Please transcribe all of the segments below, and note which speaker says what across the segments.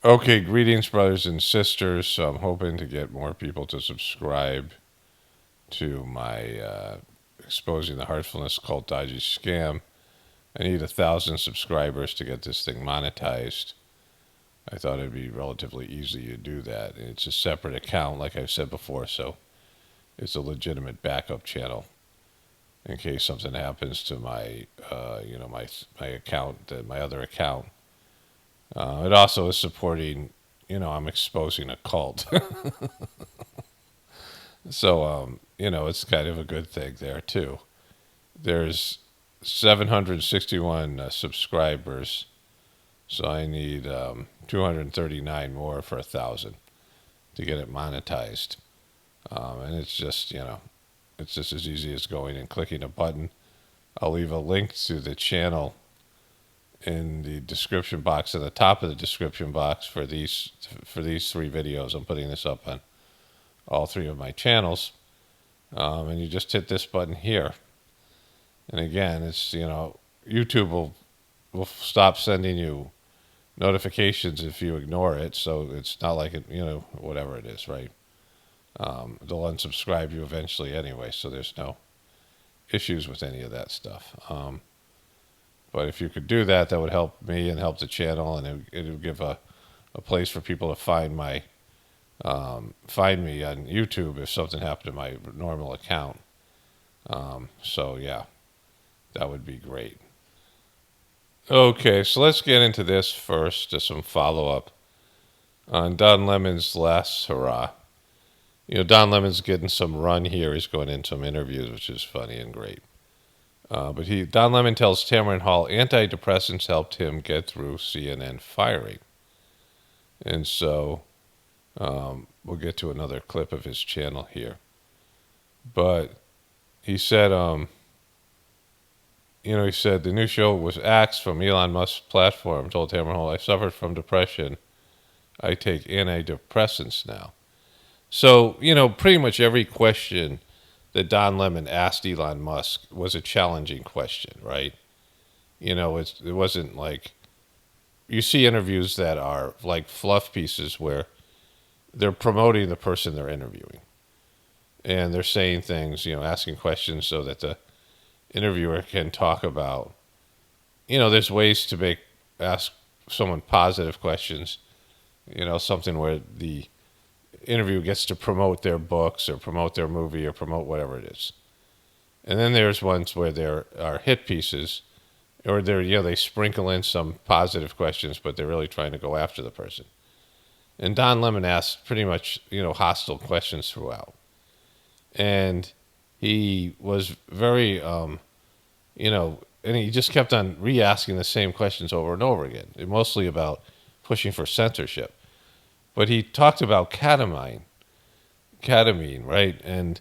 Speaker 1: Okay, greetings, brothers and sisters. So I'm hoping to get more people to subscribe to my Exposing the Heartfulness Cult Dodgy Scam. I need 1,000 subscribers to get this thing monetized. I thought it'd be relatively easy to do that. It's a separate account, like I've said before, so it's a legitimate backup channel in case something happens to my, my account, my other account. It also is supporting, I'm exposing a cult. So, it's kind of a good thing there, too. There's 761 subscribers, so I need 239 more for 1,000 to get it monetized. And it's just, it's just as easy as going and clicking a button. I'll leave a link to the channel in the description box, at the top of the description box for these three videos. I'm putting this up on all three of my channels. And you just hit this button here. And again, it's, YouTube will stop sending you notifications if you ignore it. So it's not like it, whatever it is, right? They'll unsubscribe you eventually anyway. So there's no issues with any of that stuff. But if you could do that, that would help me and help the channel, and it would give a place for people to find me on YouTube if something happened to my normal account. So yeah, that would be great. Okay, so let's get into this first, to some follow-up on Don Lemon's last hurrah. Don Lemon's getting some run here. He's going in some interviews, which is funny and great. But Don Lemon tells Tamron Hall antidepressants helped him get through CNN firing. And so we'll get to another clip of his channel here. But he said, he said the new show was axed from Elon Musk's platform, told Tamron Hall, I suffered from depression. I take antidepressants now. So, pretty much every question that Don Lemon asked Elon Musk was a challenging question, right? It wasn't like, you see interviews that are like fluff pieces where they're promoting the person they're interviewing. And they're saying things, asking questions so that the interviewer can talk about, there's ways to ask someone positive questions, something where the interview gets to promote their books or promote their movie or promote whatever it is. And then there's ones where there are hit pieces, or they sprinkle in some positive questions, but they're really trying to go after the person. And Don Lemon asked pretty much, hostile questions throughout. And he was very, and he just kept on re-asking the same questions over and over again, mostly about pushing for censorship. But he talked about ketamine, right? And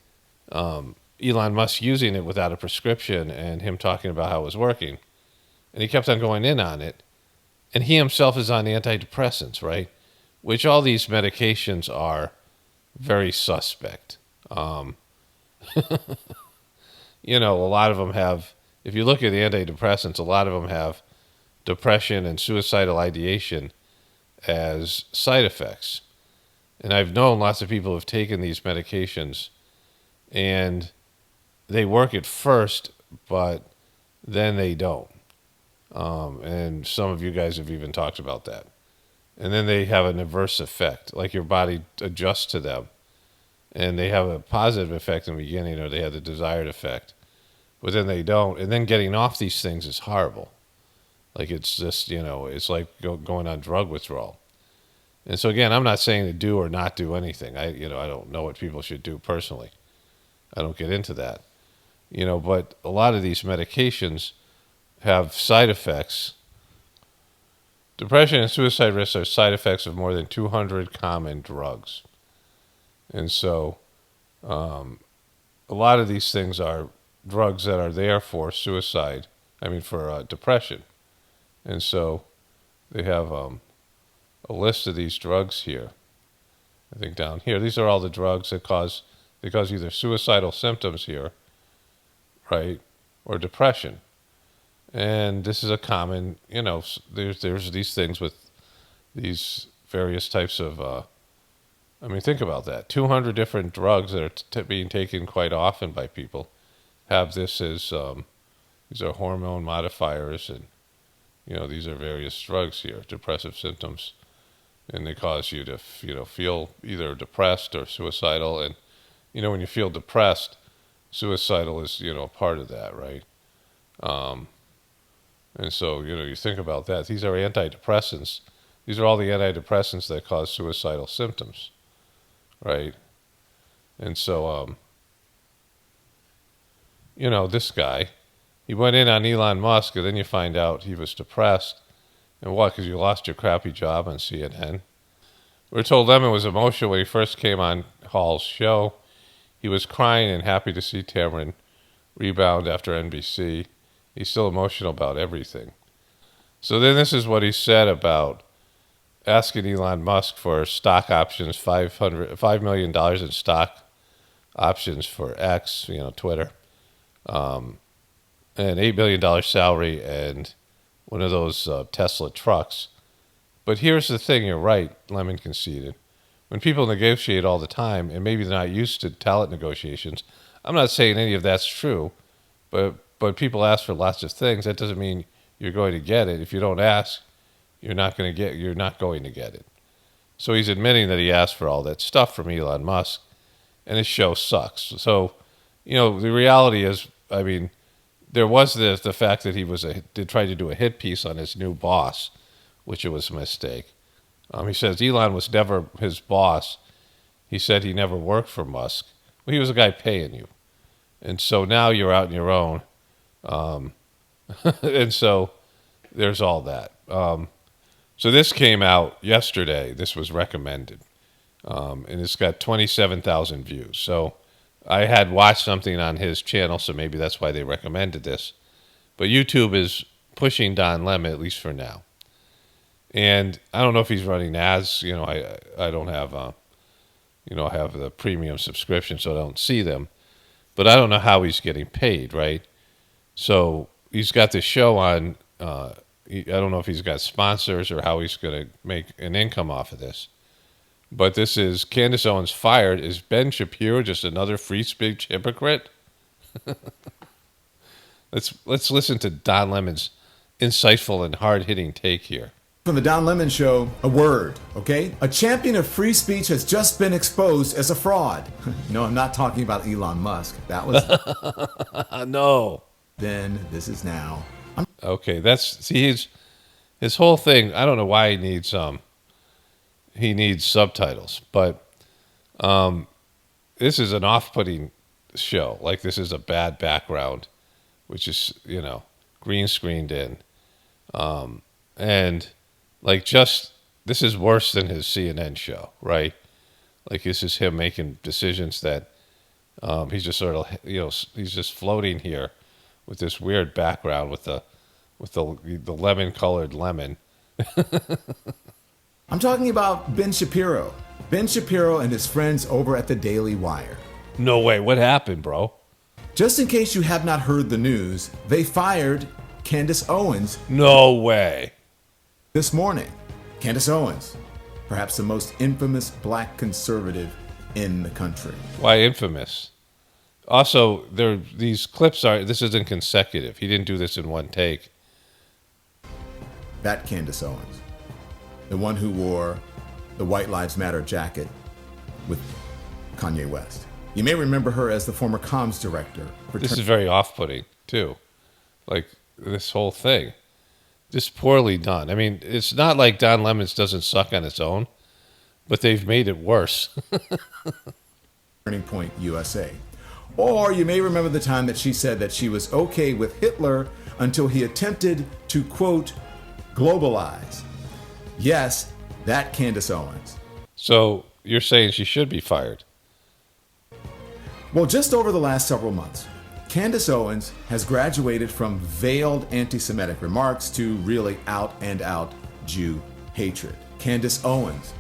Speaker 1: Elon Musk using it without a prescription, and him talking about how it was working. And he kept on going in on it. And he himself is on antidepressants, right? Which all these medications are very suspect. A lot of them have, if you look at the antidepressants, a lot of them have depression and suicidal ideation as side effects. And I've known lots of people who have taken these medications and they work at first, but then they don't. And some of you guys have even talked about that. And then they have an adverse effect, like your body adjusts to them. And they have a positive effect in the beginning, or they have the desired effect, but then they don't. And then getting off these things is horrible. Like it's just, it's like going on drug withdrawal. And so again, I'm not saying to do or not do anything. I don't know what people should do personally. I don't get into that. But a lot of these medications have side effects. Depression and suicide risks are side effects of more than 200 common drugs. And so a lot of these things are drugs that are there for for depression. And so they have a list of these drugs here. I think down here, these are all the drugs that cause either suicidal symptoms here, right, or depression. And this is a common, there's these things with these various types of. I mean, think about that. 200 different drugs that are being taken quite often by people have this as these are hormone modifiers, and these are various drugs here, depressive symptoms, and they cause you to feel either depressed or suicidal. And when you feel depressed, suicidal is part of that, right? And so you think about that. These are antidepressants. These are all the antidepressants that cause suicidal symptoms, right? And so this guy, he went in on Elon Musk, and then you find out he was depressed. And what? Because you lost your crappy job on CNN. We're told Lemon was emotional when he first came on Hall's show. He was crying and happy to see Tamron rebound after NBC. He's still emotional about everything. So then this is what he said about asking Elon Musk for stock options, $5 million in stock options for X, Twitter, an $8 million salary, and one of those Tesla trucks. But here's the thing, you're right, Lemon conceded. When people negotiate all the time, and maybe they're not used to talent negotiations, I'm not saying any of that's true, but people ask for lots of things. That doesn't mean you're going to get it. If you don't ask, you're not going to get it. So he's admitting that he asked for all that stuff from Elon Musk, and his show sucks. So, the reality is, I mean, there was the fact that he did try to do a hit piece on his new boss, which it was a mistake. He says Elon was never his boss. He said he never worked for Musk. Well, he was a guy paying you. And so now you're out on your own. And so there's all that. So this came out yesterday. This was recommended. And it's got 27,000 views. So I had watched something on his channel, so maybe that's why they recommended this. But YouTube is pushing Don Lemon, at least for now. And I don't know if he's running ads. I don't have, I have the premium subscription, so I don't see them. But I don't know how he's getting paid, right? So he's got this show on. I don't know if he's got sponsors or how he's going to make an income off of this. But this is Candace Owens fired. Is Ben Shapiro just another free speech hypocrite? Let's listen to Don Lemon's insightful and hard-hitting take here.
Speaker 2: From the Don Lemon Show, a word, okay? A champion of free speech has just been exposed as a fraud. No, I'm not talking about Elon Musk. That was
Speaker 1: no.
Speaker 2: Then, this is now.
Speaker 1: Okay, his whole thing. I don't know why he needs subtitles, but this is an off-putting show. Like, this is a bad background, which is green screened in, and this is worse than his CNN show, right? Like, this is him making decisions that he's just sort of he's just floating here with this weird background with the lemon colored lemon.
Speaker 2: I'm talking about Ben Shapiro. Ben Shapiro and his friends over at the Daily Wire.
Speaker 1: No way. What happened, bro?
Speaker 2: Just in case you have not heard the news, they fired Candace Owens.
Speaker 1: No way.
Speaker 2: This morning. Candace Owens, perhaps the most infamous black conservative in the country.
Speaker 1: Why infamous? Also, these clips this isn't consecutive. He didn't do this in one take.
Speaker 2: That Candace Owens. The one who wore the White Lives Matter jacket with Kanye West. You may remember her as the former comms director.
Speaker 1: This is very off-putting, too. Like, this whole thing. Just poorly done. I mean, it's not like Don Lemon's doesn't suck on its own, but they've made it worse.
Speaker 2: Turning Point USA. Or you may remember the time that she said that she was okay with Hitler until he attempted to, quote, globalize. Yes, that Candace Owens.
Speaker 1: So you're saying she should be fired?
Speaker 2: Well, just over the last several months, Candace Owens has graduated from veiled anti-Semitic remarks to really out-and-out Jew hatred. Candace Owens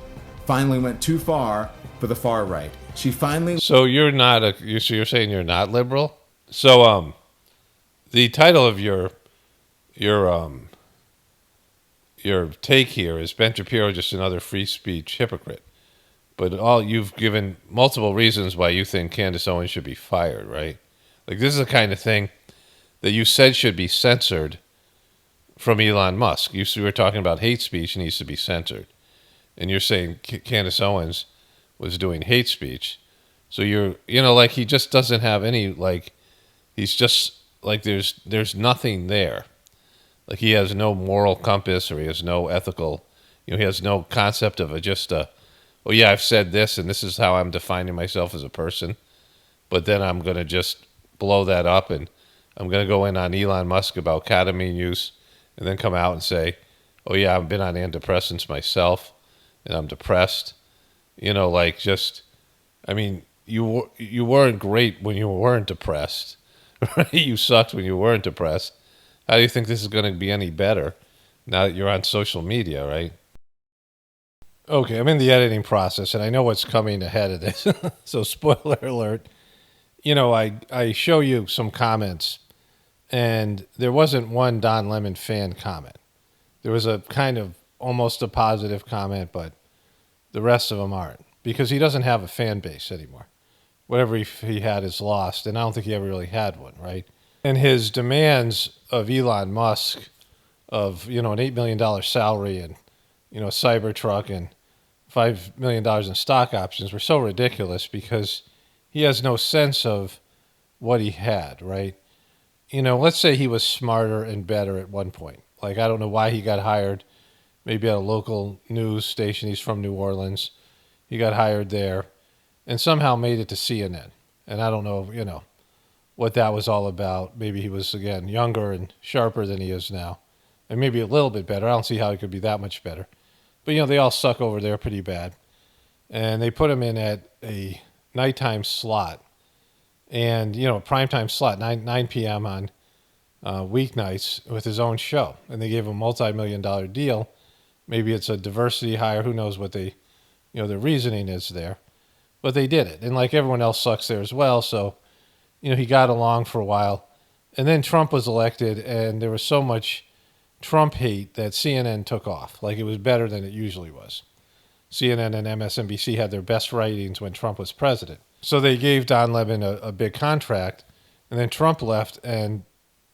Speaker 2: finally went too far for the far right. She finally...
Speaker 1: So you're saying you're not liberal? So the title of your your take here is Ben Shapiro just another free speech hypocrite. But all you've given multiple reasons why you think Candace Owens should be fired, right? Like this is the kind of thing that you said should be censored from Elon Musk. You were talking about hate speech needs to be censored, and you're saying Candace Owens was doing hate speech. So like he just doesn't have any, like, he's just like there's nothing there. Like he has no moral compass, or he has no ethical, he has no concept of oh yeah, I've said this and this is how I'm defining myself as a person. But then I'm going to just blow that up, and I'm going to go in on Elon Musk about ketamine use, and then come out and say, oh yeah, I've been on antidepressants myself and I'm depressed. Like just, I mean, you weren't great when you weren't depressed, right? You sucked when you weren't depressed. How do you think this is going to be any better now that you're on social media, right? Okay, I'm in the editing process, and I know what's coming ahead of this. So spoiler alert. I show you some comments, and there wasn't one Don Lemon fan comment. There was a kind of almost a positive comment, but the rest of them aren't, because he doesn't have a fan base anymore. Whatever he had is lost, and I don't think he ever really had one, right? And his demands of Elon Musk of, an $8 million salary and, a Cybertruck and $5 million in stock options were so ridiculous because he has no sense of what he had, right? Let's say he was smarter and better at one point. Like, I don't know why he got hired, maybe at a local news station. He's from New Orleans. He got hired there and somehow made it to CNN. And I don't know, what that was all about. Maybe he was, again, younger and sharper than he is now. And maybe a little bit better. I don't see how he could be that much better. But, they all suck over there pretty bad. And they put him in at a nighttime slot. And, a primetime slot, 9 p.m. on weeknights with his own show. And they gave him a multi-million-dollar deal. Maybe it's a diversity hire. Who knows what their reasoning is there. But they did it. And like everyone else sucks there as well. So, he got along for a while. And then Trump was elected, and there was so much Trump hate that CNN took off. Like, it was better than it usually was. CNN and MSNBC had their best ratings when Trump was president. So they gave Don Lemon a big contract, and then Trump left, and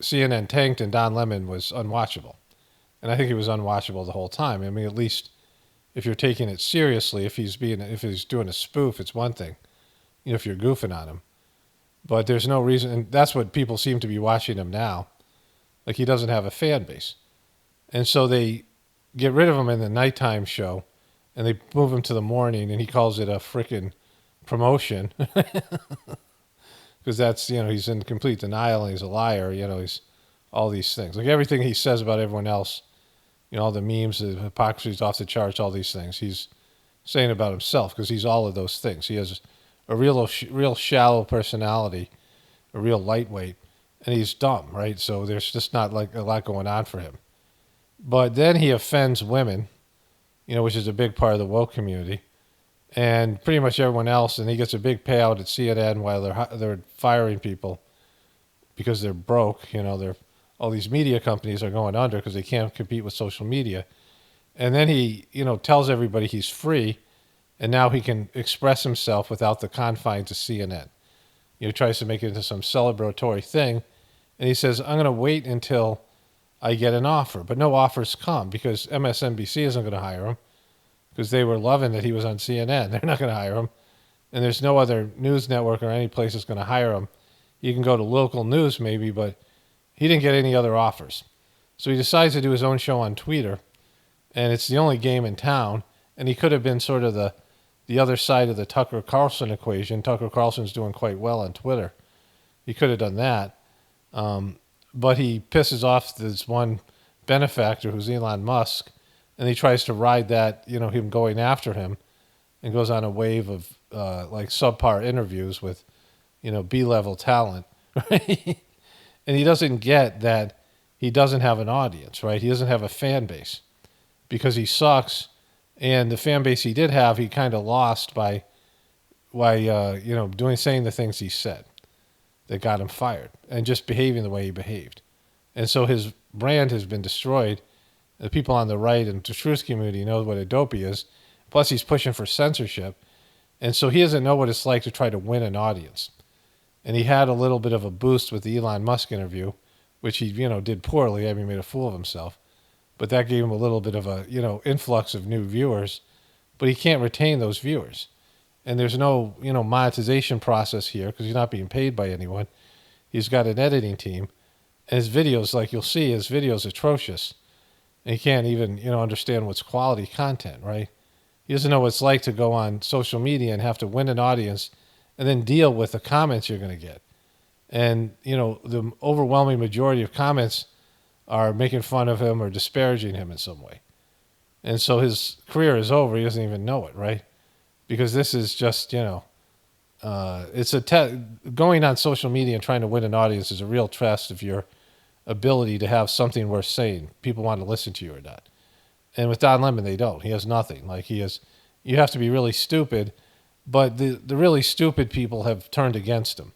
Speaker 1: CNN tanked, and Don Lemon was unwatchable. And I think he was unwatchable the whole time. I mean, at least if you're taking it seriously, if he's doing a spoof, it's one thing. If you're goofing on him. But there's no reason, and that's what people seem to be watching him now. Like, he doesn't have a fan base. And so they get rid of him in the nighttime show, and they move him to the morning, and he calls it a frickin' promotion. Because that's, he's in complete denial, and he's a liar, he's all these things. Like, everything he says about everyone else, all the memes, the hypocrisy's off the charts, all these things, he's saying about himself, because he's all of those things. He has a real shallow personality, a real lightweight, and he's dumb, right? So there's just not like a lot going on for him. But then he offends women, which is a big part of the woke community, and pretty much everyone else. And he gets a big payout at CNN while they're firing people because they're broke. All these media companies are going under because they can't compete with social media. And then he, tells everybody he's free, and now he can express himself without the confines of CNN. He tries to make it into some celebratory thing, and he says, I'm going to wait until I get an offer. But no offers come because MSNBC isn't going to hire him because they were loving that he was on CNN. They're not going to hire him. And there's no other news network or any place that's going to hire him. You can go to local news maybe, but he didn't get any other offers. So he decides to do his own show on Twitter, and it's the only game in town, and he could have been sort of the other side of the Tucker Carlson equation. Tucker Carlson's doing quite well on Twitter. He could have done that. But he pisses off this one benefactor who's Elon Musk, and he tries to ride that, him going after him, and goes on a wave of like subpar interviews with, B-level talent, right? And he doesn't get that he doesn't have an audience, right? He doesn't have a fan base because he sucks. And the fan base he did have, he kind of lost by saying the things he said that got him fired and just behaving the way he behaved. And so his brand has been destroyed, The people on the right and the truth community know what a dopey is. Plus, he's pushing for censorship. And so he doesn't know what it's like to try to win an audience. And he had a little bit of a boost with the Elon Musk interview, which he, did poorly. I mean, he made a fool of himself. But that gave him a little bit of a, influx of new viewers. But he can't retain those viewers. And there's no, monetization process here because he's not being paid by anyone. He's got an editing team. And his videos, like you'll see, his videos atrocious. And he can't even, understand what's quality content, right? He doesn't know what it's like to go on social media and have to win an audience and then deal with the comments you're going to get. And, the overwhelming majority of comments are making fun of him or disparaging him in some way. And so his career is over. He doesn't even know it, right? Because this is just, it's going on social media and trying to win an audience is a real test of your ability to have something worth saying. People want to listen to you or not. And with Don Lemon, they don't. He has nothing. You have to be really stupid, but the really stupid people have turned against him.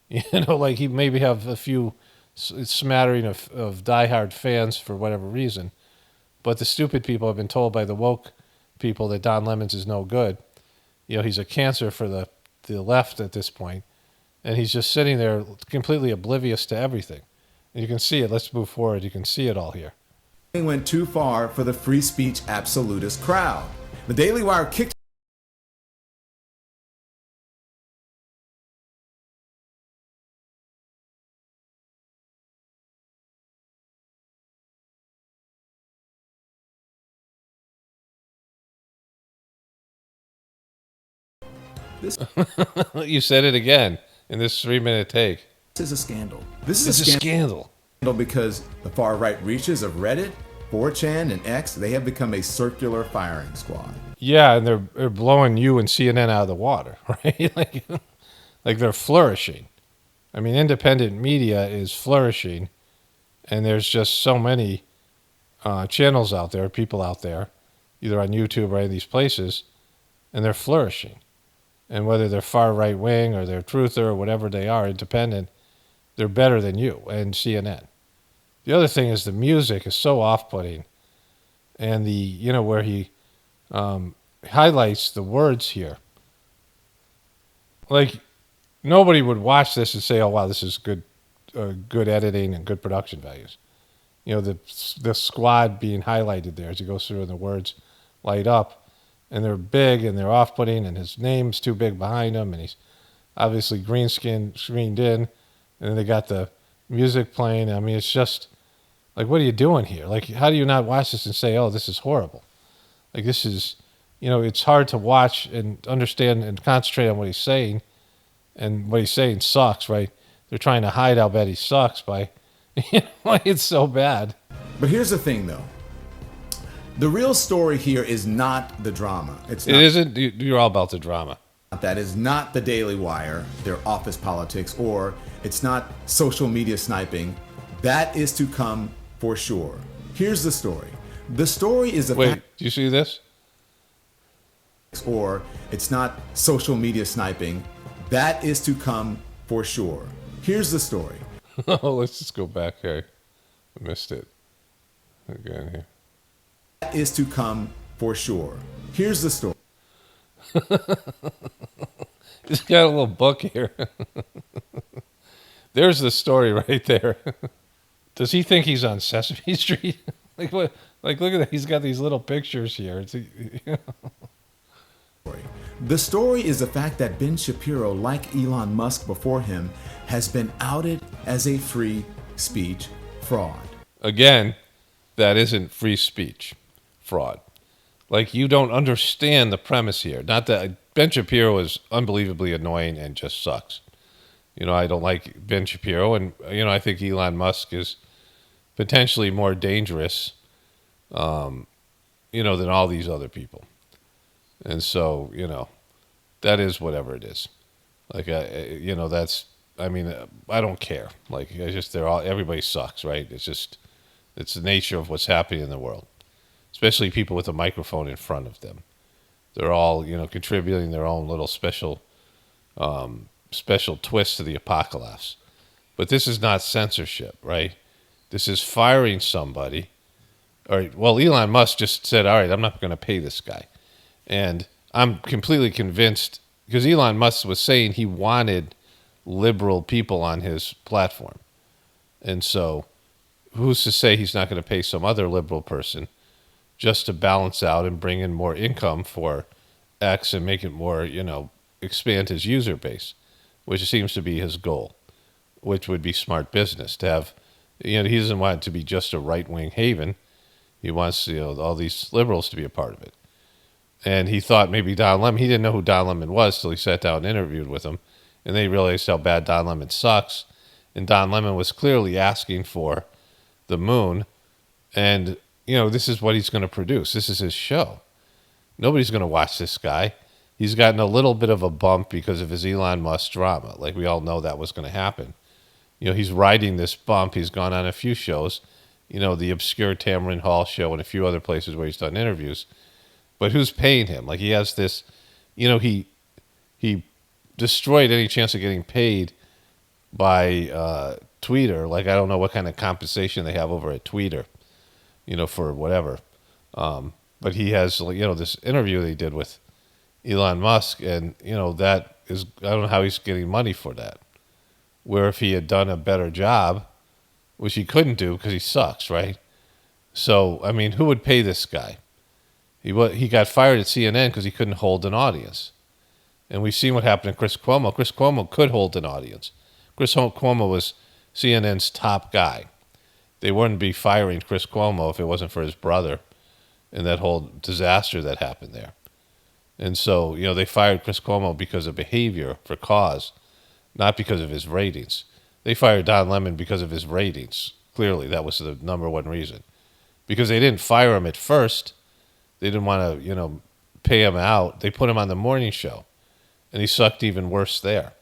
Speaker 1: He maybe have a few smattering of diehard fans for whatever reason, but the stupid people have been told by the woke people that Don Lemons is no good. He's a cancer for the left at this point, and he's just sitting there completely oblivious to everything. And you can see it. Let's move forward. You can see it all here.
Speaker 2: Went too far for the free speech absolutist crowd. The Daily Wire kicked this.
Speaker 1: You said it again in this 3-minute take.
Speaker 2: This is a scandal. This is
Speaker 1: a scandal
Speaker 2: because the far right reaches of Reddit, 4chan, and X, they have become a circular firing squad.
Speaker 1: Yeah, and they're blowing you and CNN out of the water, right? like they're flourishing. I mean, independent media is flourishing, and there's just so many channels out there, people out there, either on YouTube or any of these places, and they're flourishing. And whether they're far right wing or they're truther or whatever they are, independent, they're better than you and CNN. The other thing is the music is so off-putting, and where he highlights the words here. Like, nobody would watch this and say, "Oh wow, this is good editing and good production values." The squad being highlighted there as he goes through and the words light up, and they're big and they're off-putting, and his name's too big behind him, and he's obviously screened in, and then they got the music playing. I mean, it's just like, what are you doing here? Like, how do you not watch this and say, "Oh, this is horrible"? Like, this is, it's hard to watch and understand and concentrate on what he's saying, and what he's saying sucks, right? They're trying to hide how bad he sucks by, it's so bad.
Speaker 2: But here's the thing, though. The real story here is not the drama.
Speaker 1: It isn't. You're all about the drama.
Speaker 2: That is not the Daily Wire, their office politics, or it's not social media sniping. That is to come for sure. Here's the story. The story is
Speaker 1: Wait, do you see this?
Speaker 2: Or it's not social media sniping. That is to come for sure. Here's the story.
Speaker 1: Oh, let's just go back here. I missed it again here.
Speaker 2: That is to come for sure. Here's the story.
Speaker 1: He's got a little book here. There's the story right there. Does he think he's on Sesame Street? Like what? Like, look at that. He's got these little pictures here.
Speaker 2: The story is the fact that Ben Shapiro, like Elon Musk before him, has been outed as a free speech fraud.
Speaker 1: Again, that isn't free speech fraud. Like, you don't understand the premise here. Not that Ben Shapiro is unbelievably annoying and just sucks. I don't like Ben Shapiro, and I think Elon Musk is potentially more dangerous, than all these other people. And so, that is whatever it is. Like, that's, I don't care. Like, everybody sucks, right? It's the nature of what's happening in the world, especially people with a microphone in front of them. They're all, contributing their own little special twist to the apocalypse. But this is not censorship, right? This is firing somebody Well, Elon Musk just said, all right, I'm not going to pay this guy. And I'm completely convinced, because Elon Musk was saying he wanted liberal people on his platform. And so who's to say he's not going to pay some other liberal person just to balance out and bring in more income for X and make it more, expand his user base, which seems to be his goal, which would be smart business to have. He doesn't want it to be just a right-wing haven. He wants, all these liberals to be a part of it. And he thought maybe Don Lemon, he didn't know who Don Lemon was till he sat down and interviewed with him. And they realized how bad Don Lemon sucks. And Don Lemon was clearly asking for the moon. And, this is what he's going to produce. This is his show. Nobody's going to watch this guy. He's gotten a little bit of a bump because of his Elon Musk drama. Like, we all know that was going to happen. He's riding this bump. He's gone on a few shows, the obscure Tamron Hall show and a few other places where he's done interviews. But who's paying him? Like, he has this, he destroyed any chance of getting paid by Twitter. Like, I don't know what kind of compensation they have over at Twitter, for whatever. But he has, this interview they did with Elon Musk, and, that is, I don't know how he's getting money for that. Where if he had done a better job, which he couldn't do because he sucks, right? So, I mean, who would pay this guy? He got fired at CNN because he couldn't hold an audience. And we've seen what happened to Chris Cuomo. Chris Cuomo could hold an audience. Chris Cuomo was CNN's top guy. They wouldn't be firing Chris Cuomo if it wasn't for his brother and that whole disaster that happened there. And so, they fired Chris Cuomo because of behavior for cause, not because of his ratings. They fired Don Lemon because of his ratings. Clearly, that was the number one reason. Because they didn't fire him at first. They didn't want to, pay him out. They put him on the morning show. And he sucked even worse there.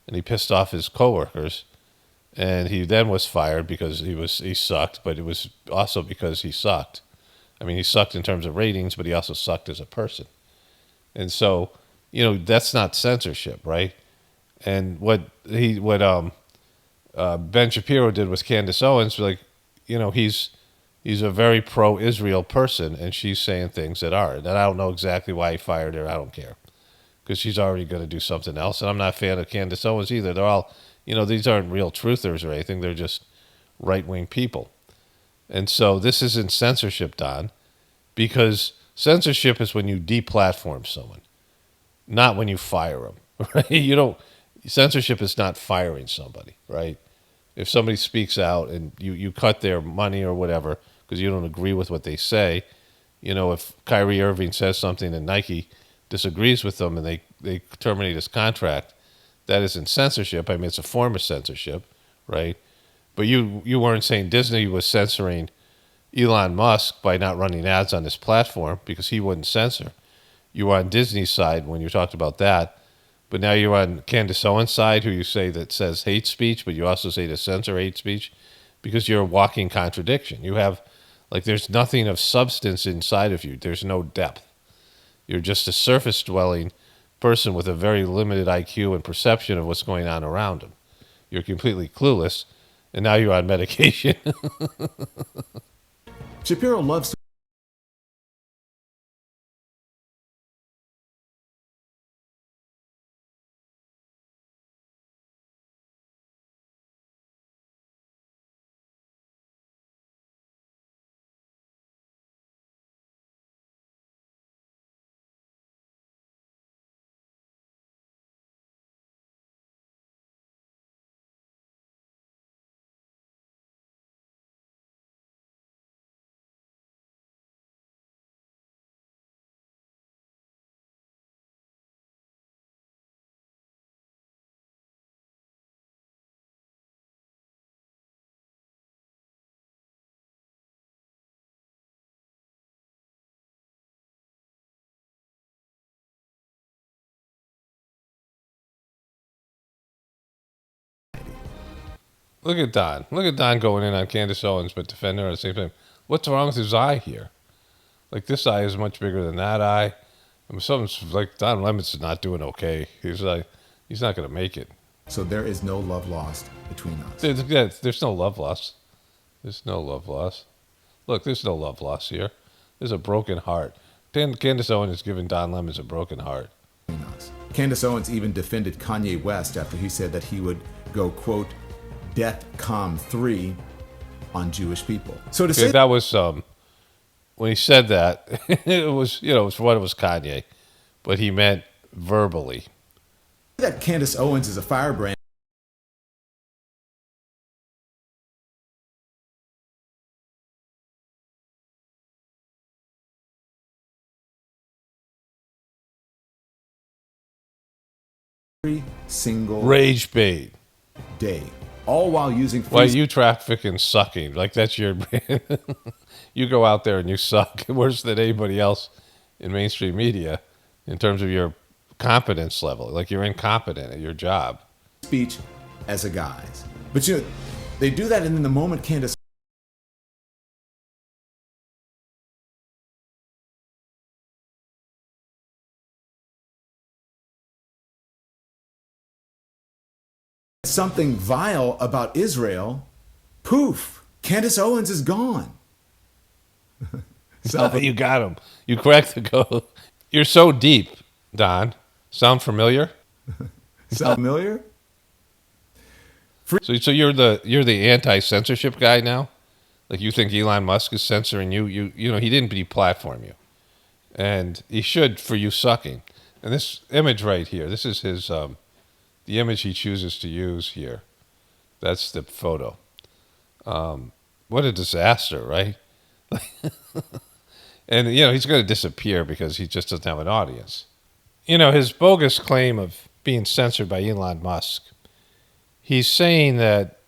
Speaker 1: And he pissed off his coworkers. And he then was fired because he sucked, but it was also because he sucked. I mean, he sucked in terms of ratings, but he also sucked as a person. And so, that's not censorship, right? And what Ben Shapiro did with Candace Owens, he's a very pro-Israel person, and she's saying things that are. And I don't know exactly why he fired her. I don't care, because she's already going to do something else. And I'm not a fan of Candace Owens either. They're all, these aren't real truthers or anything. They're just right-wing people. And so this isn't censorship, Don, because censorship is when you deplatform someone, not when you fire them, right? Censorship is not firing somebody, right? If somebody speaks out and you cut their money or whatever because you don't agree with what they say, if Kyrie Irving says something and Nike disagrees with them and they terminate his contract, that isn't censorship. I mean, it's a form of censorship, right? But you weren't saying Disney was censoring Elon Musk by not running ads on his platform because he wouldn't censor. You were on Disney's side when you talked about that. But now you're on Candace Owens' side, who you say that says hate speech, but you also say to censor hate speech, because you're a walking contradiction. You have, there's nothing of substance inside of you. There's no depth. You're just a surface-dwelling person with a very limited IQ and perception of what's going on around him. You're completely clueless, and now you're on medication.
Speaker 2: Shapiro loves to
Speaker 1: Look at Don. Look at Don going in on Candace Owens, but defending her at the same time. What's wrong with his eye here? This eye is much bigger than that eye. I mean, something's Don Lemon's not doing okay. He's not going to make it.
Speaker 2: So there is no love lost between us.
Speaker 1: There's no love lost. There's no love lost. Look, there's no love lost here. There's a broken heart. Candace Owens has given Don Lemons a broken heart.
Speaker 2: Candace Owens even defended Kanye West after he said that he would go, quote, DEFCON 3 on Jewish people. So to say
Speaker 1: that was when he said that, it was, it was Kanye, but he meant verbally.
Speaker 2: That Candace Owens is a firebrand every single
Speaker 1: rage bait
Speaker 2: day, all while using free
Speaker 1: Well, you traffic in sucking. Like, that's your you go out there and you suck worse than anybody else in mainstream media in terms of your competence level. Like, you're incompetent at your job.
Speaker 2: speech as a guise. But they do that, and in the moment Candace something vile about Israel, poof, Candace Owens is gone.
Speaker 1: You got him. You cracked the code. You're so deep, Don. Sound familiar?
Speaker 2: Sound familiar?
Speaker 1: So you're the anti-censorship guy now? Like, you think Elon Musk is censoring you? You know, he didn't deplatform you. And he should for you sucking. And this image right here, this is his the image he chooses to use here. That's the photo. What a disaster, right? And, he's going to disappear because he just doesn't have an audience. His bogus claim of being censored by Elon Musk, he's saying that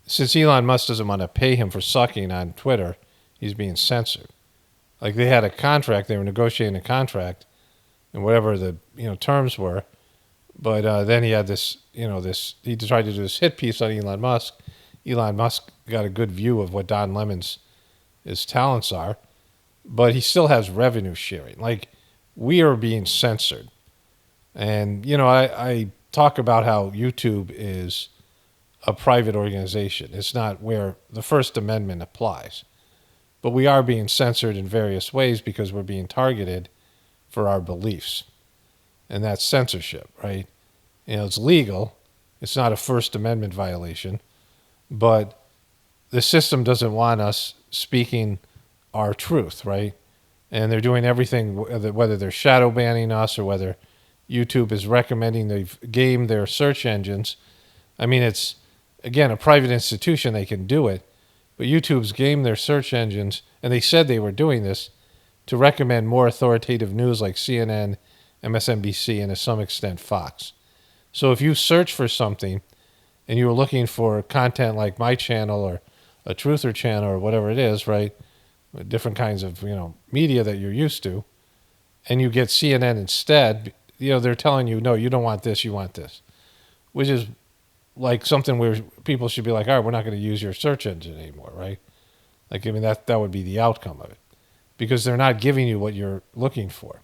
Speaker 1: since Elon Musk doesn't want to pay him for sucking on Twitter, he's being censored. Like, they had a contract, they were negotiating a contract, and whatever the terms were. But then he had this, he tried to do this hit piece on Elon Musk. Elon Musk got a good view of what Don Lemon's his talents are, but he still has revenue sharing. Like, we are being censored. And, I talk about how YouTube is a private organization. It's not where the First Amendment applies. But we are being censored in various ways because we're being targeted for our beliefs. And that's censorship, right? It's legal. It's not a First Amendment violation. But the system doesn't want us speaking our truth, right? And they're doing everything, whether they're shadow banning us or whether YouTube is recommending they've gamed their search engines. I mean, it's, again, a private institution. They can do it. But YouTube's gamed their search engines, and they said they were doing this to recommend more authoritative news like CNN, MSNBC, and to some extent Fox. So if you search for something and you were looking for content like my channel or a truther channel or whatever it is, right? Different kinds of, media that you're used to, and you get CNN instead, they're telling you, no, you don't want this, you want this, which is like something where people should be like, all right, we're not going to use your search engine anymore, right? Like, I mean, that would be the outcome of it, because they're not giving you what you're looking for.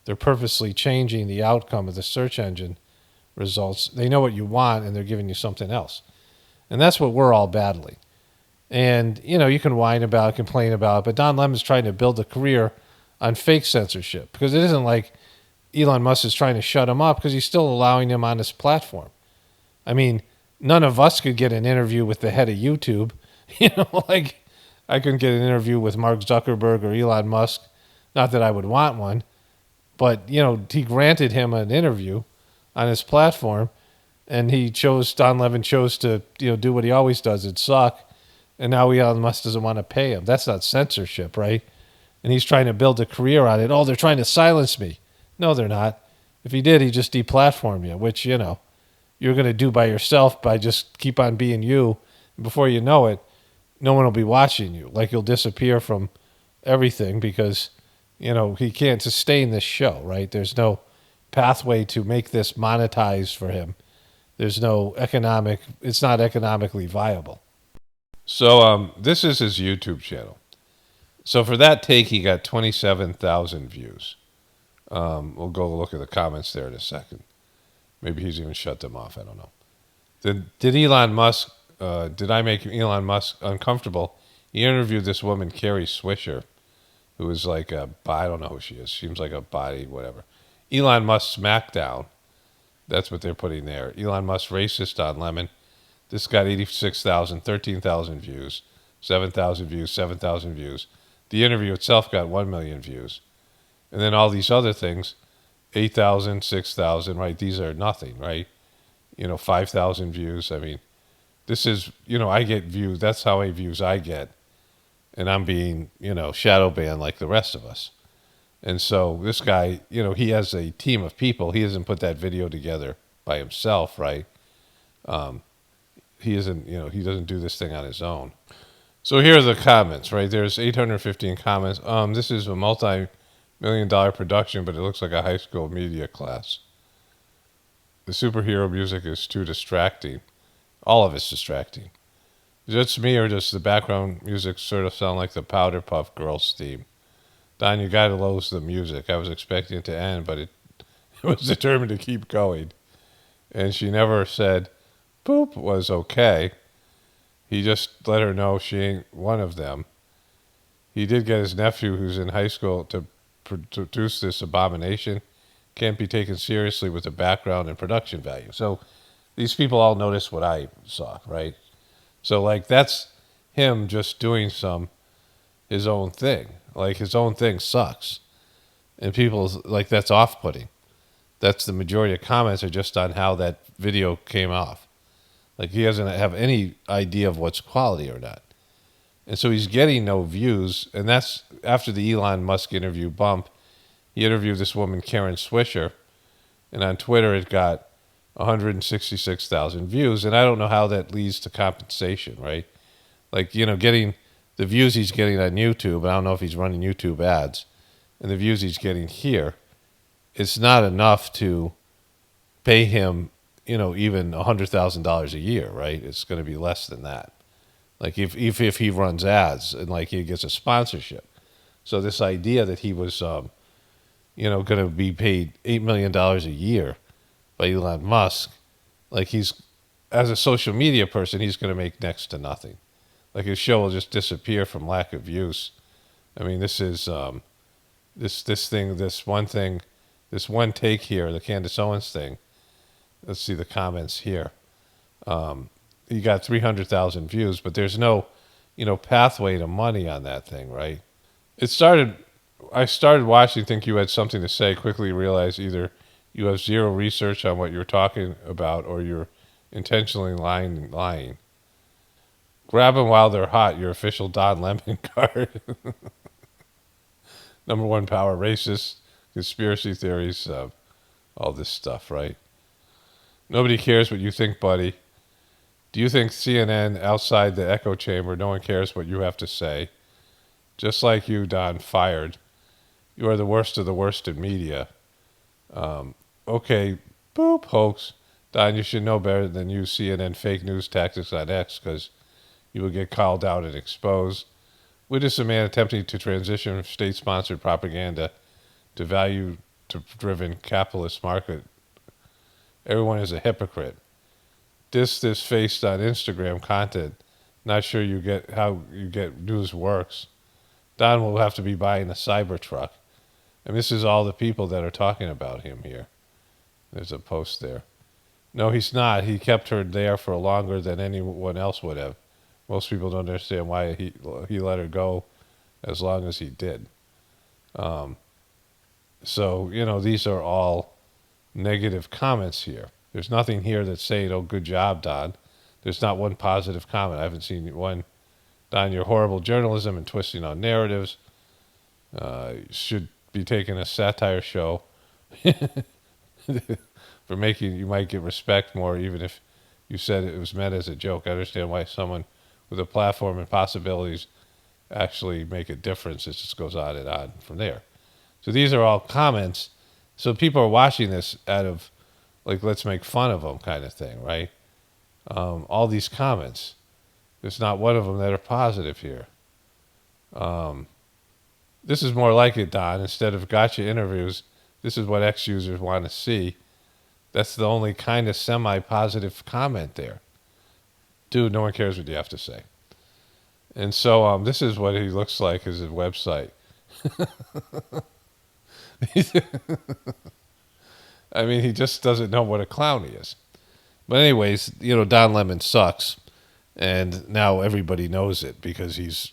Speaker 1: They're purposely changing the outcome of the search engine results. They know what you want, and they're giving you something else. And that's what we're all battling. And, you can whine about it, complain about it, but Don Lemon's trying to build a career on fake censorship, because it isn't like Elon Musk is trying to shut him up, because he's still allowing him on his platform. I mean, none of us could get an interview with the head of YouTube. Like, I couldn't get an interview with Mark Zuckerberg or Elon Musk. Not that I would want one, but, he granted him an interview on his platform, and Don Lemon chose to, do what he always does, and suck. And now Elon Musk doesn't want to pay him. That's not censorship, right? And he's trying to build a career on it. Oh, they're trying to silence me. No, they're not. If he did, he'd just deplatform you, which, you're going to do by yourself by just keep on being you. And before you know it, no one will be watching you. Like, you'll disappear from everything because, he can't sustain this show, right? There's no pathway to make this monetized for him. There's no it's not economically viable. So this is his YouTube channel. So for that take, he got 27,000 views. We'll go look at the comments there in a second. Maybe he's even shut them off. I don't know. Did Elon Musk? Did I make Elon Musk uncomfortable? He interviewed this woman, Carrie Swisher, who is like I don't know who she is. Seems like a body, whatever. Elon Musk smackdown. That's what they're putting there. Elon Musk racist on Lemon. This got 86,000, 13,000 views, 7,000 views, 7,000 views. The interview itself got 1 million views. And then all these other things, 8,000, 6,000, right? These are nothing, right? 5,000 views. I mean, this is, I get views. That's how many views I get. And I'm being, shadow banned like the rest of us. And so this guy, he has a team of people. He hasn't put that video together by himself, right? He isn't, he doesn't do this thing on his own. So here are the comments, right? There's 815 comments. This is a multi-million-dollar production, but it looks like a high school media class. The superhero music is too distracting. All of it's distracting. Is it just me, or does the background music sort of sound like the Powder Puff Girls theme? Don, you gotta lose the music. I was expecting it to end, but it was determined to keep going. And she never said Poop was okay. He just let her know she ain't one of them. He did get his nephew, who's in high school, to produce this abomination. Can't be taken seriously with the background and production value. So these people all noticed what I saw, right? So, like, that's him just doing his own thing. Like, his own thing sucks. And people, like, that's off-putting. That's the majority of comments are just on how that video came off. Like, he doesn't have any idea of what's quality or not. And so he's getting no views. And that's after the Elon Musk interview bump. He interviewed this woman, Karen Swisher. And on Twitter, it got 166,000 views. And I don't know how that leads to compensation, right? Like, getting the views he's getting on YouTube. I don't know if he's running YouTube ads. And the views he's getting here, it's not enough to pay him, even $100,000 a year, right? It's going to be less than that. Like if he runs ads and like he gets a sponsorship. So this idea that he was, going to be paid $8 million a year by Elon Musk, like as a social media person, he's going to make next to nothing. Like his show will just disappear from lack of use. I mean, this is this one take here, the Candace Owens thing. Let's see the comments here. You got 300,000 views, but there's no, pathway to money on that thing, right? I started watching, think you had something to say, quickly realized either you have zero research on what you're talking about or you're intentionally lying. Grab them while they're hot, your official Don Lemon card. Number one power, racist, conspiracy theories, all this stuff, right? Nobody cares what you think, buddy. Do you think CNN outside the echo chamber, no one cares what you have to say? Just like you, Don, fired. You are the worst of the worst in media. Okay, boop, hoax. Don, you should know better than use CNN fake news tactics on X because you will get called out and exposed. Witness a man attempting to transition from state-sponsored propaganda to value-driven capitalist market. Everyone is a hypocrite. This faced on Instagram content. Not sure how you get news works. Don will have to be buying a Cybertruck. And this is all the people that are talking about him here. There's a post there. No, he's not. He kept her there for longer than anyone else would have. Most people don't understand why he let her go as long as he did. So, these are all negative comments here. There's nothing here that's saying, oh, good job, Don. There's not one positive comment. I haven't seen one. Don, your horrible journalism and twisting on narratives should be taking a satire show for making, you might get respect more even if you said it was meant as a joke. I understand why someone with a platform and possibilities actually make a difference. It just goes on and on from there. So these are all comments. So people are watching this out of, like, let's make fun of them kind of thing, right? All these comments. There's not one of them that are positive here. This is more like it, Don. Instead of gotcha interviews, this is what X users want to see. That's the only kind of semi-positive comment there. Dude, no one cares what you have to say. And so this is what he looks like as his website. I mean, he just doesn't know what a clown he is. But anyways, Don Lemon sucks, and now everybody knows it because he's.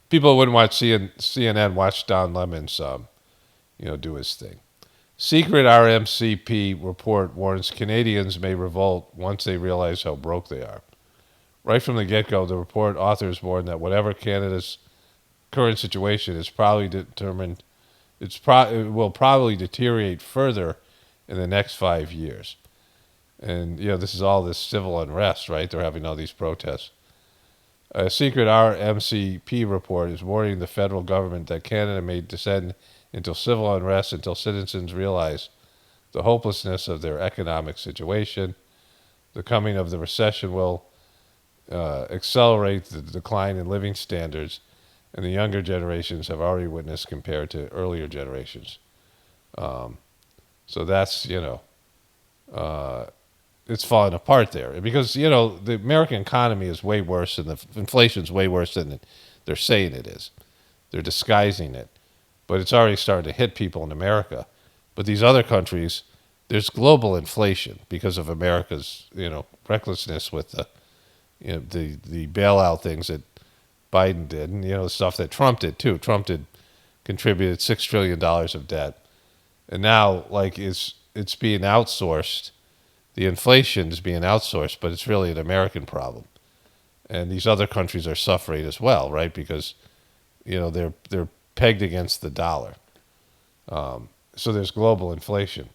Speaker 1: People who wouldn't watch CNN watch Don Lemon's do his thing. Secret RMCP report warns Canadians may revolt once they realize how broke they are. Right from the get-go, the report authors warn that whatever Canada's current situation is probably determined, it will probably deteriorate further in the next 5 years. And, this is all this civil unrest, right? They're having all these protests. A secret RMCP report is warning the federal government that Canada may descend into civil unrest until citizens realize the hopelessness of their economic situation. The coming of the recession will accelerate the decline in living standards, and the younger generations have already witnessed compared to earlier generations. So that's, it's falling apart there because, the American economy is way worse and the inflation's way worse than they're saying it is. They're disguising it, but it's already starting to hit people in America. But these other countries, there's global inflation because of America's, recklessness with the bailout things that Biden did, and the stuff that Trump did too. Trump did contributed $6 trillion of debt, and now it's being outsourced. The inflation is being outsourced, but it's really an American problem, and these other countries are suffering as well, right? Because they're pegged against the dollar, so there's global inflation.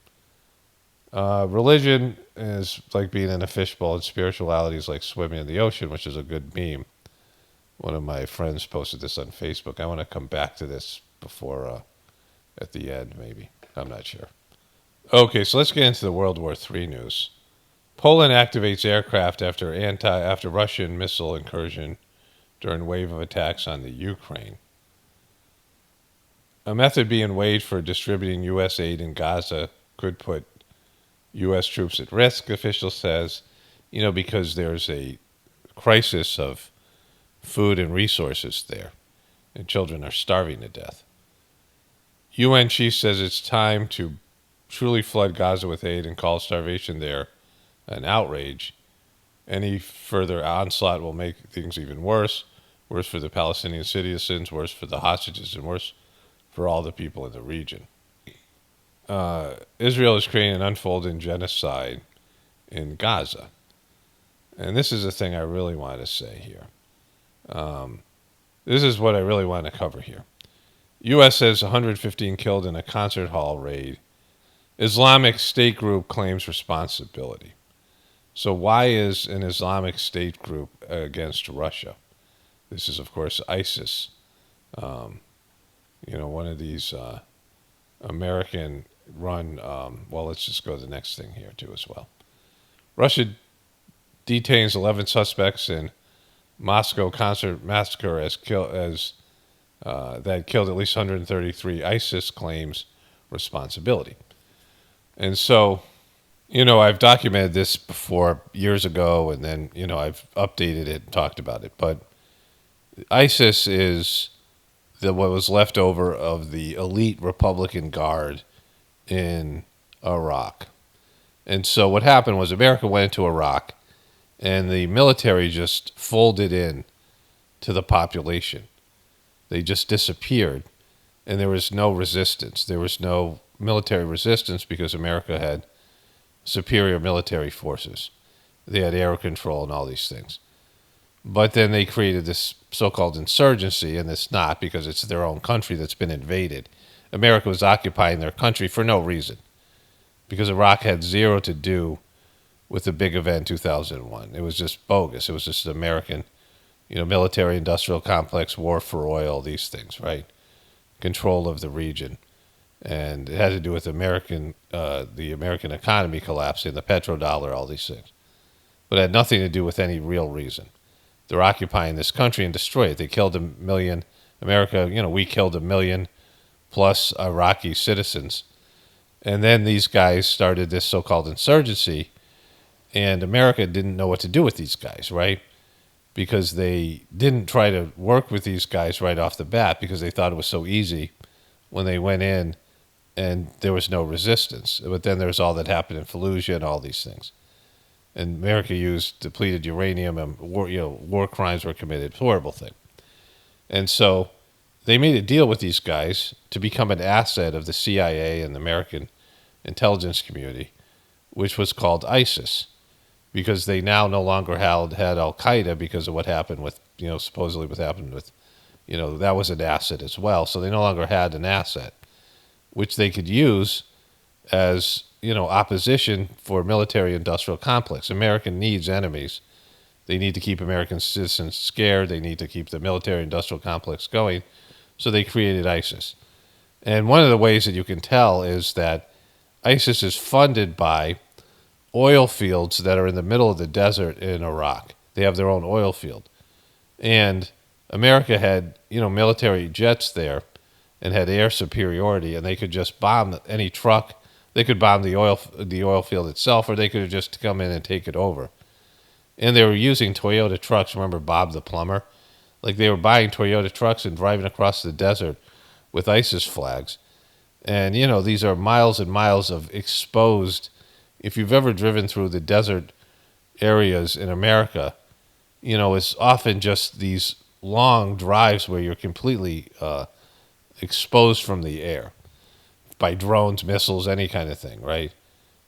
Speaker 1: Religion is like being in a fishbowl, and spirituality is like swimming in the ocean, which is a good meme. One of my friends posted this on Facebook. I want to come back to this before, at the end, maybe. I'm not sure. Okay, so let's get into the World War III news. Poland activates aircraft after Russian missile incursion during wave of attacks on the Ukraine. A method being weighed for distributing U.S. aid in Gaza could put U.S. troops at risk, officials says, because there's a crisis of food and resources there, and children are starving to death. UN chief says it's time to truly flood Gaza with aid and call starvation there an outrage. Any further onslaught will make things even worse for the Palestinian citizens, worse for the hostages, and worse for all the people in the region. Israel is creating an unfolding genocide in Gaza. And this is the thing I really want to say here. This is what I really want to cover here. U.S. says 115 killed in a concert hall raid. Islamic State group claims responsibility. So why is an Islamic State group against Russia? This is, of course, ISIS. One of these American-run. Let's just go to the next thing here too as well. Russia detains 11 suspects in Moscow concert massacre that killed at least 133. ISIS claims responsibility. And so, I've documented this before years ago, and then, I've updated it and talked about it. But ISIS is what was left over of the elite Republican Guard in Iraq. And so what happened was America went into Iraq, and the military just folded in to the population. They just disappeared, and there was no resistance. There was no military resistance because America had superior military forces. They had air control and all these things. But then they created this so-called insurgency, and it's not because it's their own country that's been invaded. America was occupying their country for no reason because Iraq had zero to do with the big event 2001. It was just bogus. It was just an American, military industrial complex, war for oil, these things, right? Control of the region. And it had to do with the American economy collapsing, the petrodollar, all these things. But it had nothing to do with any real reason. They're occupying this country and destroy it. They killed 1 million. America, we killed 1 million plus Iraqi citizens. And then these guys started this so-called insurgency, and America didn't know what to do with these guys, right? because they didn't try to work with these guys right off the bat because they thought it was so easy when they went in and there was no resistance. But then there's all that happened in Fallujah and all these things. And America used depleted uranium and war crimes were committed. Horrible thing. And so they made a deal with these guys to become an asset of the CIA and the American intelligence community, which was called ISIS, because they now no longer had Al Qaeda because of what happened with, supposedly what happened with, that was an asset as well. So they no longer had an asset, which they could use as, opposition for military-industrial complex. America needs enemies. They need to keep American citizens scared. They need to keep the military-industrial complex going. So they created ISIS. And one of the ways that you can tell is that ISIS is funded by oil fields that are in the middle of the desert in Iraq. They have their own oil field. And America had, military jets there and had air superiority, and they could just bomb any truck. They could bomb the oil field itself, or they could have just come in and take it over. And they were using Toyota trucks. Remember Bob the plumber? Like they were buying Toyota trucks and driving across the desert with ISIS flags. And, these are miles and miles of exposed. If you've ever driven through the desert areas in America, it's often just these long drives where you're completely exposed from the air by drones, missiles, any kind of thing, right?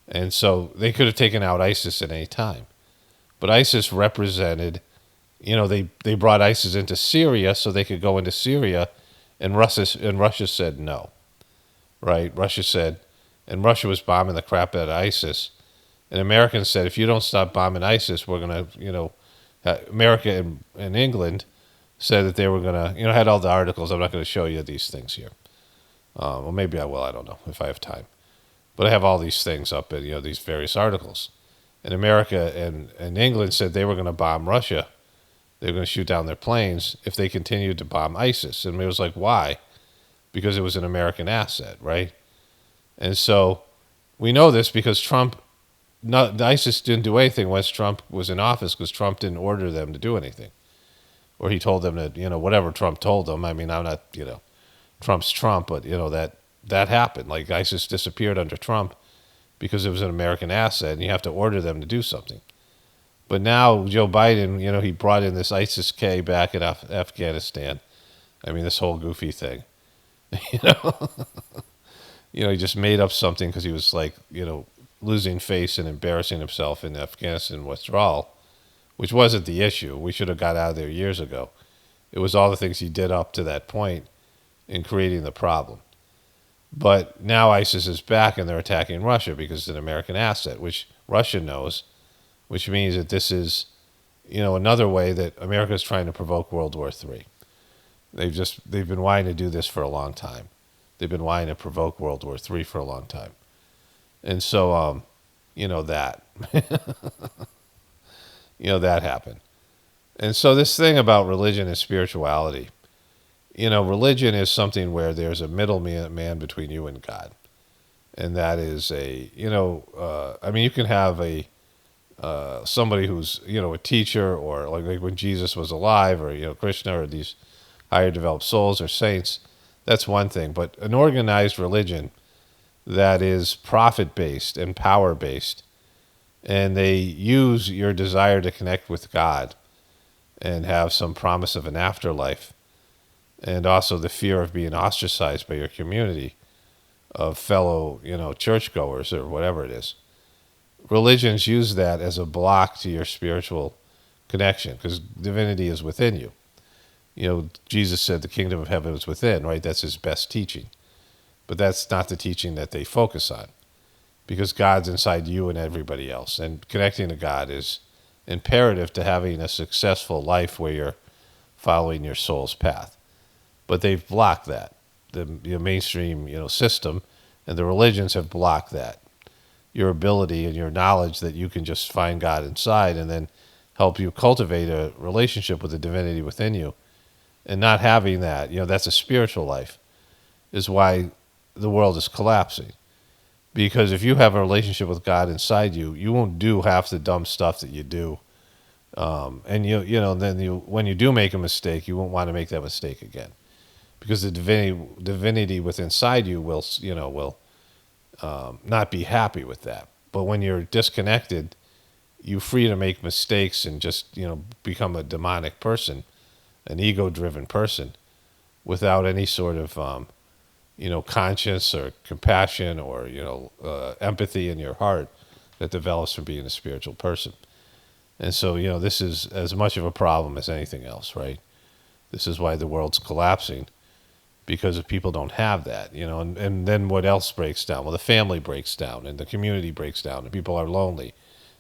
Speaker 1: And so they could have taken out ISIS at any time. But ISIS represented, they brought ISIS into Syria so they could go into Syria, and Russia said no, right? Russia was bombing the crap out of ISIS. And Americans said, if you don't stop bombing ISIS, we're going to, America and England said that they were going to, had all the articles. I'm not going to show you these things here. Well, maybe I will. I don't know if I have time. But I have all these things up in, these various articles. And America and England said they were going to bomb Russia. They were going to shoot down their planes if they continued to bomb ISIS. And it was like, why? Because it was an American asset, right? And so we know this because ISIS didn't do anything once Trump was in office because Trump didn't order them to do anything. Or he told them to, whatever Trump told them. I mean, I'm not, Trump's Trump, but, that happened. Like ISIS disappeared under Trump because it was an American asset, and you have to order them to do something. But now Joe Biden, he brought in this ISIS-K back in Afghanistan. I mean, this whole goofy thing. He just made up something because he was like, losing face and embarrassing himself in the Afghanistan withdrawal, which wasn't the issue. We should have got out of there years ago. It was all the things he did up to that point in creating the problem. But now ISIS is back and they're attacking Russia because it's an American asset, which Russia knows, which means that this is, another way that America is trying to provoke World War III. They've been wanting to do this for a long time. They've been wanting to provoke World War III for a long time. And so, that, that happened. And so this thing about religion and spirituality, religion is something where there's a middleman between you and God. And that is you can have somebody who's, a teacher or like when Jesus was alive or, Krishna or these higher developed souls or saints. That's one thing. But an organized religion that is profit-based and power-based, and they use your desire to connect with God and have some promise of an afterlife, and also the fear of being ostracized by your community of fellow, churchgoers or whatever it is. Religions use that as a block to your spiritual connection because divinity is within you. Jesus said the kingdom of heaven is within, right? That's his best teaching. But that's not the teaching that they focus on because God's inside you and everybody else. And connecting to God is imperative to having a successful life where you're following your soul's path. But they've blocked that. The mainstream, system and the religions have blocked that. Your ability and your knowledge that you can just find God inside and then help you cultivate a relationship with the divinity within you. And not having that, that's a spiritual life, is why the world is collapsing. Because if you have a relationship with God inside you, you won't do half the dumb stuff that you do And then when you do make a mistake, you won't want to make that mistake again, because the divinity within inside you will not be happy with that. But when you're disconnected, you're free to make mistakes and just become a demonic person, an ego-driven person, without any sort of conscience or compassion or empathy in your heart that develops from being a spiritual person. And so this is as much of a problem as anything else, right? This is why the world's collapsing, because if people don't have that, and then what else breaks down? Well, the family breaks down and the community breaks down and people are lonely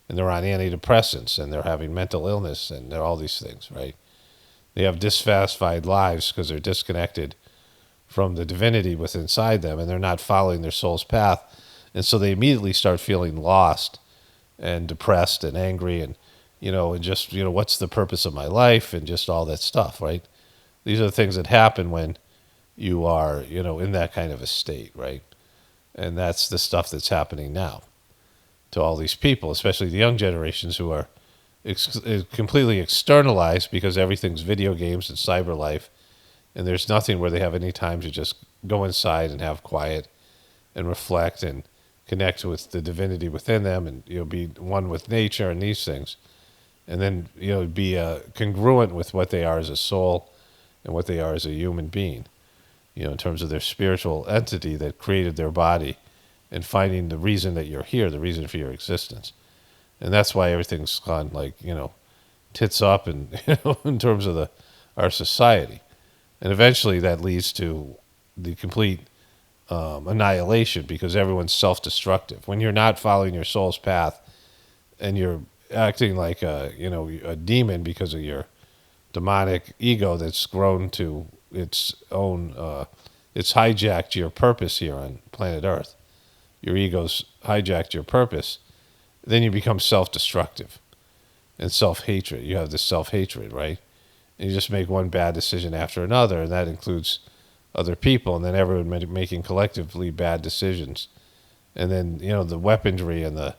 Speaker 1: and they're on antidepressants and they're having mental illness and they're all these things, right? They have dissatisfied lives because they're disconnected from the divinity within inside them and they're not following their soul's path. And so they immediately start feeling lost and depressed and angry and just what's the purpose of my life and just all that stuff, right? These are the things that happen when you are, in that kind of a state, right? And that's the stuff that's happening now to all these people, especially the young generations who are completely externalized because everything's video games and cyber life, and there's nothing where they have any time to just go inside and have quiet and reflect and connect with the divinity within them and be one with nature and these things, and then be congruent with what they are as a soul and what they are as a human being, in terms of their spiritual entity that created their body, and finding the reason that you're here, the reason for your existence. And that's why everything's gone tits up and in terms of our society. And eventually that leads to the complete annihilation, because everyone's self-destructive. When you're not following your soul's path and you're acting like a demon because of your demonic ego that's grown to its own, it's hijacked your purpose here on planet Earth. Your ego's hijacked your purpose. Then you become self-destructive and self-hatred. You have this self-hatred, right? And you just make one bad decision after another, and that includes other people, and then everyone making collectively bad decisions. And then, the weaponry and the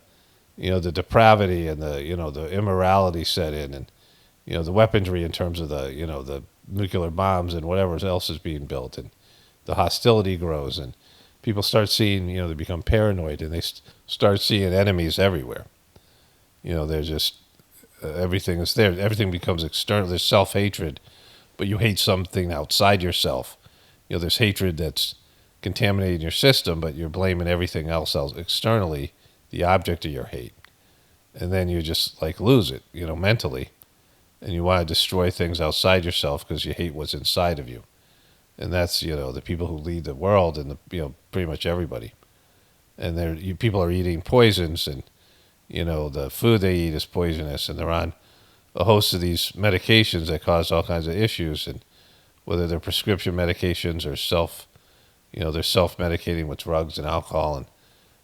Speaker 1: depravity and the immorality set in, and, the weaponry in terms of the nuclear bombs and whatever else is being built, and the hostility grows, and people start seeing, they become paranoid, and they start seeing enemies everywhere. They're just, everything is there. Everything becomes external. There's self-hatred, but you hate something outside yourself. There's hatred that's contaminating your system, but you're blaming everything else externally, the object of your hate. And then you just lose it, mentally. And you want to destroy things outside yourself because you hate what's inside of you. And that's, the people who lead the world and pretty much everybody. And people are eating poisons, and, the food they eat is poisonous, and they're on a host of these medications that cause all kinds of issues, and whether they're prescription medications or they're self-medicating with drugs and alcohol, and,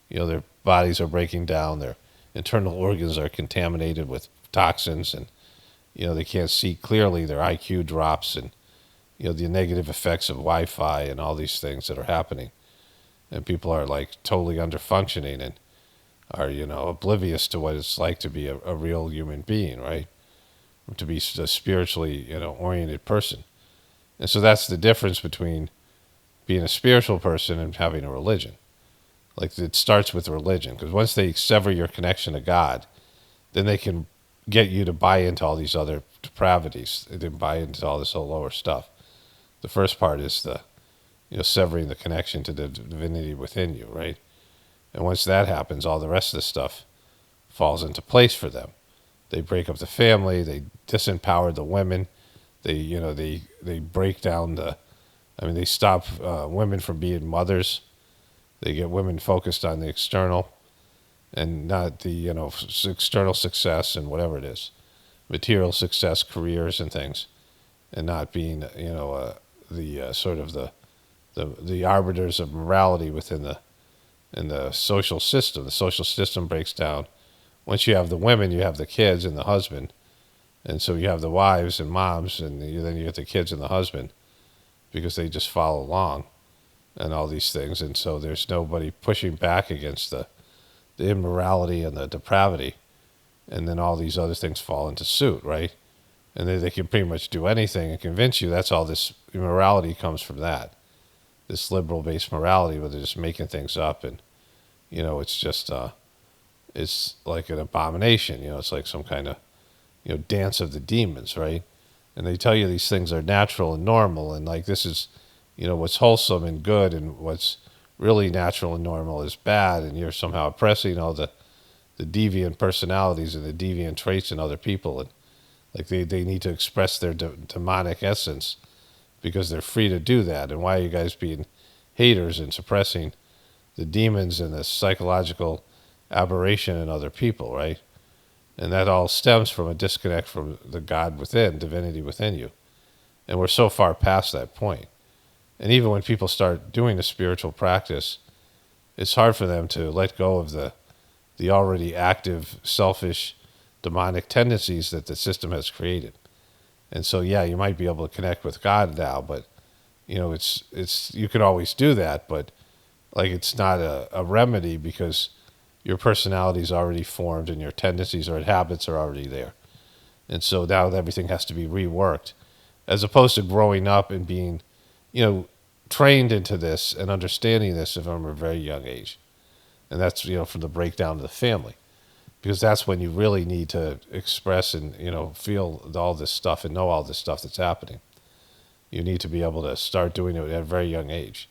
Speaker 1: their bodies are breaking down, their internal organs are contaminated with toxins, and, they can't see clearly, their IQ drops, and, the negative effects of Wi-Fi and all these things that are happening. And people are totally under functioning and are, oblivious to what it's like to be a real human being, right? To be a spiritually, oriented person. And so that's the difference between being a spiritual person and having a religion. It starts with religion, because once they sever your connection to God, then they can get you to buy into all these other depravities. They buy into all this whole lower stuff. The first part is the, severing the connection to the divinity within you, right? And once that happens, all the rest of the stuff falls into place for them. They break up the family. They disempower the women. They break down they stop women from being mothers. They get women focused on the external and not the, external success and whatever it is, material success, careers and things, and not being, the sort of the arbiters of morality within the social system. The social system breaks down. Once you have the women, you have the kids and the husband. And so you have the wives and moms, and then you get the kids and the husband, because they just follow along and all these things. And so there's nobody pushing back against the immorality and the depravity. and then all these other things fall into suit, right? And they can pretty much do anything and convince you. That's all this morality comes from, that this liberal-based morality where they're just making things up, and it's just it's like an abomination. It's like some kind of dance of the demons, right? And they tell you these things are natural and normal, and like this is what's wholesome and good, and what's really natural and normal is bad, and you're somehow oppressing all the deviant personalities and the deviant traits in other people, and like they need to express their demonic essence because they're free to do that. And why are you guys being haters and suppressing the demons and the psychological aberration in other people, right? And that all stems from a disconnect from the God within, divinity within you. And we're so far past that point. And even when people start doing a spiritual practice, it's hard for them to let go of the already active, selfish, demonic tendencies that the system has created. And so, yeah, you might be able to connect with God now, but it's you can always do that, but like it's not a remedy because your personality is already formed and your tendencies or habits are already there. And so now everything has to be reworked, as opposed to growing up and being, trained into this and understanding this from a very young age. And that's, from the breakdown of the family, because that's when you really need to express and, feel all this stuff and know all this stuff that's happening. You need to be able to start doing it at a very young age,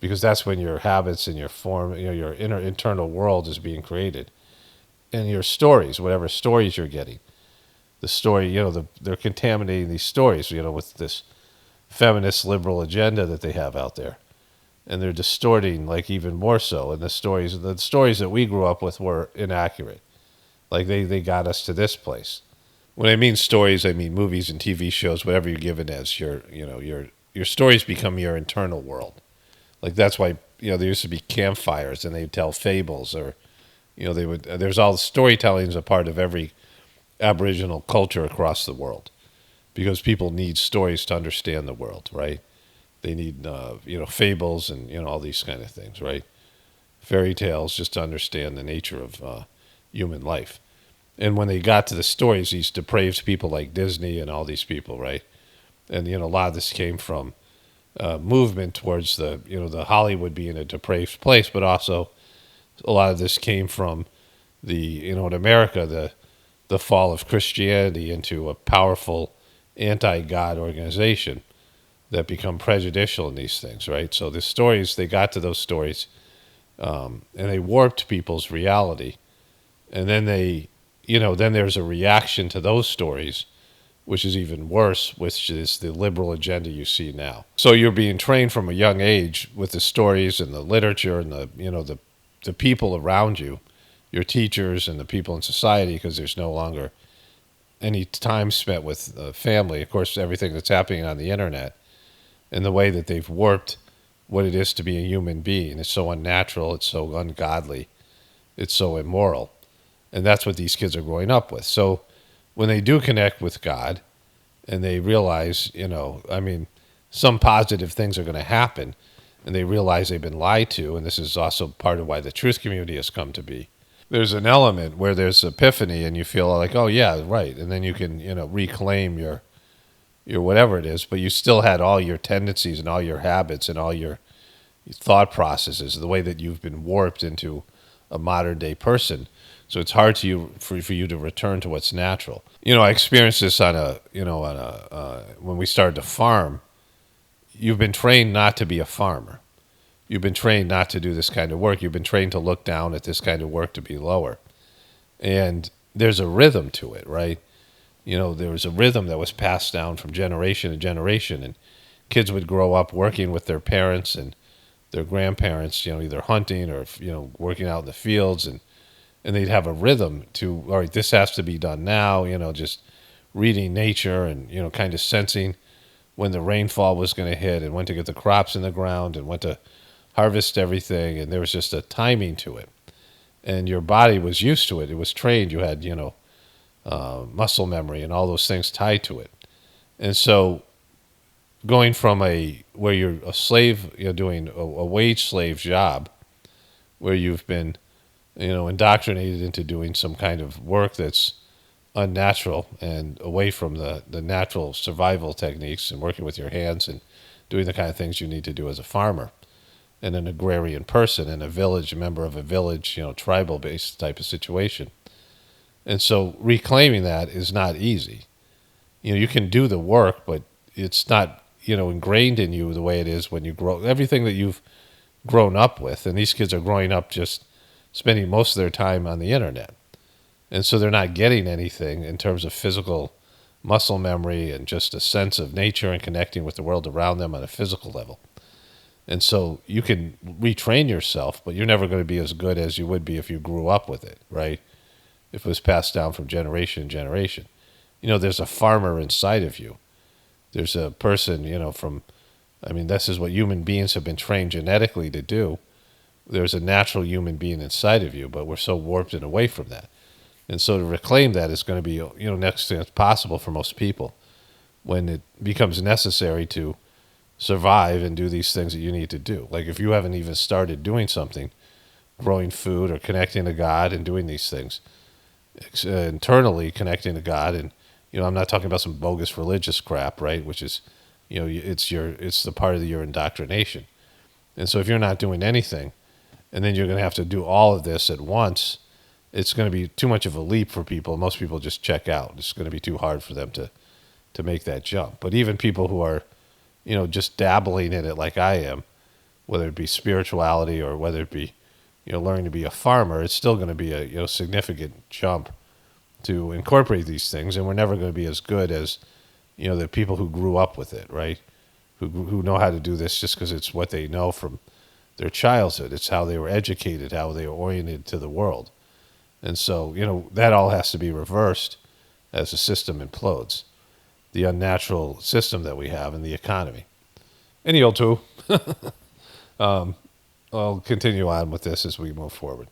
Speaker 1: because that's when your habits and your form, your internal world is being created. And your stories, whatever stories you're getting, the story, they're contaminating these stories, with this feminist liberal agenda that they have out there. And they're distorting, like, even more so. And the stories that we grew up with were inaccurate. Like, they got us to this place. When I mean stories, I mean movies and TV shows, whatever you're given as your stories become your internal world. Like, that's why, there used to be campfires and they'd tell fables, or, there's all storytelling is a part of every Aboriginal culture across the world, because people need stories to understand the world, right? They need, fables and, all these kind of things, right? Fairy tales, just to understand the nature of human life. And when they got to the stories, these depraved people like Disney and all these people, right? And, a lot of this came from movement towards the Hollywood being a depraved place, but also a lot of this came from in America, the fall of Christianity into a powerful anti-God organization that become prejudicial in these things, right? So the stories, they got to those stories, and they warped people's reality. And then then there's a reaction to those stories, which is even worse, which is the liberal agenda you see now. So you're being trained from a young age with the stories and the literature and the people around you, your teachers and the people in society, because there's no longer any time spent with family. Of course, everything that's happening on the internet and the way that they've warped what it is to be a human being. It's so unnatural, it's so ungodly, it's so immoral. And that's what these kids are growing up with. So when they do connect with God and they realize, some positive things are going to happen, and they realize they've been lied to, and this is also part of why the truth community has come to be. There's an element where there's epiphany and you feel like, oh yeah, right. And then you can, reclaim your whatever it is, but you still had all your tendencies and all your habits and all your thought processes, the way that you've been warped into a modern day person. So it's hard for you to return to what's natural. I experienced this when we started to farm. You've been trained not to be a farmer. You've been trained not to do this kind of work. You've been trained to look down at this kind of work, to be lower. And there's a rhythm to it, right? There was a rhythm that was passed down from generation to generation, and kids would grow up working with their parents and their grandparents, either hunting or, working out in the fields, and they'd have a rhythm to, all right, this has to be done now, just reading nature and, kind of sensing when the rainfall was going to hit and when to get the crops in the ground and when to harvest everything. And there was just a timing to it. And your body was used to it. It was trained. You had, muscle memory and all those things tied to it. And so going from where you're a slave, doing a wage slave job, where you've been indoctrinated into doing some kind of work that's unnatural and away from the natural survival techniques and working with your hands and doing the kind of things you need to do as a farmer and an agrarian person and a village, a member of a village, tribal based type of situation. And so reclaiming that is not easy. You can do the work, but it's not, ingrained in you the way it is when you grow. Everything that you've grown up with, and these kids are growing up just spending most of their time on the internet. And so they're not getting anything in terms of physical muscle memory and just a sense of nature and connecting with the world around them on a physical level. And so you can retrain yourself, but you're never going to be as good as you would be if you grew up with it, right? If it was passed down from generation to generation. There's a farmer inside of you. There's a person, this is what human beings have been trained genetically to do. There's a natural human being inside of you, but we're so warped and away from that. And so to reclaim that is going to be, next to impossible for most people when it becomes necessary to survive and do these things that you need to do. Like if you haven't even started doing something, growing food or connecting to God and doing these things, internally connecting to God. And, I'm not talking about some bogus religious crap, right? Which is, it's the part of your indoctrination. And so if you're not doing anything and then you're going to have to do all of this at once, it's going to be too much of a leap for people. Most people just check out. It's going to be too hard for them to make that jump. But even people who are, just dabbling in it like I am, whether it be spirituality or whether it be, learning to be a farmer, it's still going to be a significant jump to incorporate these things. And we're never going to be as good as, the people who grew up with it, right? Who know how to do this just because it's what they know from their childhood. It's how they were educated, how they were oriented to the world. And so, that all has to be reversed as the system implodes. The unnatural system that we have in the economy. Any old two. I'll continue on with this as we move forward.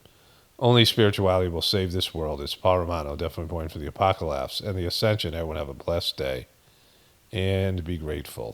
Speaker 1: Only spirituality will save this world. It's Paul Romano, definitely pointing for the apocalypse and the ascension. Everyone have a blessed day and be grateful.